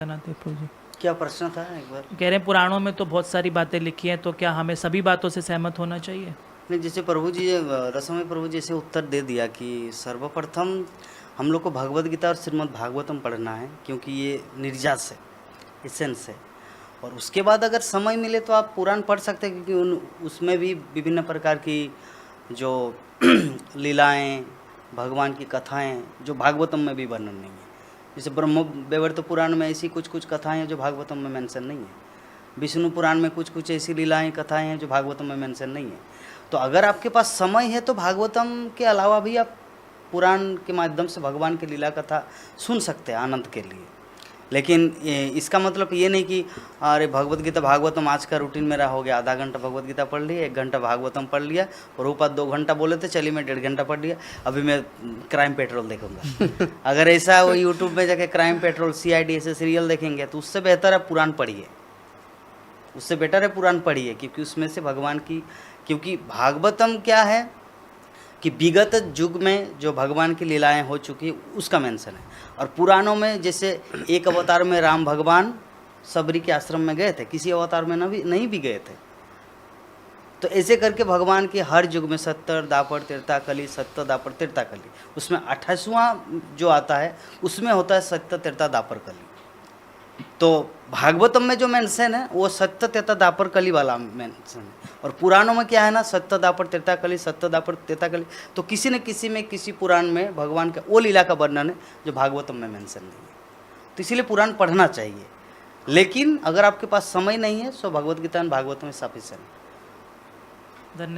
प्रभु जी, क्या प्रश्न था एक बार? कह रहे हैं पुराणों में तो बहुत सारी बातें लिखी हैं, तो क्या हमें सभी बातों से सहमत होना चाहिए? नहीं, जैसे प्रभु जी रसमय प्रभु जी ऐसे उत्तर दे दिया कि सर्वप्रथम हम लोग को भगवत गीता और श्रीमद् भागवतम पढ़ना है, क्योंकि ये निर्यास है, एसेंस है। और उसके बाद अगर समय मिले तो आप पुराण पढ़ सकते हैं, क्योंकि उसमें भी विभिन्न प्रकार की जो लीलाएं, भगवान की कथाएं जो भागवतम में भी वर्णन नहीं है। जैसे ब्रह्म वैवर्त पुराण में ऐसी कुछ कुछ कथाएं हैं जो भागवतम में मेंशन नहीं है। विष्णु पुराण में कुछ कुछ ऐसी लीलाएं, कथाएं हैं जो भागवतम में मेंशन नहीं है। तो अगर आपके पास समय है तो भागवतम के अलावा भी आप पुराण के माध्यम से भगवान की लीला कथा सुन सकते हैं आनंद के लिए। लेकिन इसका मतलब ये नहीं कि अरे भगवत गीता भागवतम आज का रूटीन मेरा हो गया, आधा घंटा भगवत गीता पढ़ लिया, 1 घंटा भागवतम पढ़ लिया, प्रभुपाद 2 घंटा बोले थे, चलिए मैं 1.5 घंटा पढ़ लिया, अभी मैं क्राइम पेट्रोल देखूंगा। अगर ऐसा वो यूट्यूब में जाके क्राइम पेट्रोल CID ऐसे सीरियल देखेंगे तो उससे बेहतर है पुराण पढ़िए, उससे बेटर है पुराण पढ़िए, क्योंकि उसमें से भगवान की, क्योंकि भागवतम क्या है कि विगत युग में जो भगवान की लीलाएं हो चुकी है उसका मेंशन है। और पुराणों में जैसे एक अवतार में राम भगवान सबरी के आश्रम में गए थे, किसी अवतार में नहीं भी गए थे। तो ऐसे करके भगवान के हर युग में सत्तर दापर त्रेता कली, सत्य दापर त्रेता कली, उसमें 28वां जो आता है उसमें होता है सत्य त्रेता दापर कली। तो भागवतम में जो मेंशन है वो सत्य त्रेता दापर कली वाला मेंशन है। और पुराणों में क्या है ना, सत्य दापर त्रेता कली, सत्य दापर त्रेता कली। तो किसी न किसी में किसी पुराण में भगवान का वो लीला का वर्णन है जो भागवतम में मेंशन नहीं है। तो इसीलिए पुराण पढ़ना चाहिए, लेकिन अगर आपके पास समय नहीं है तो भगवत गीता और भागवत में सफिशिएंट। धन्यवाद।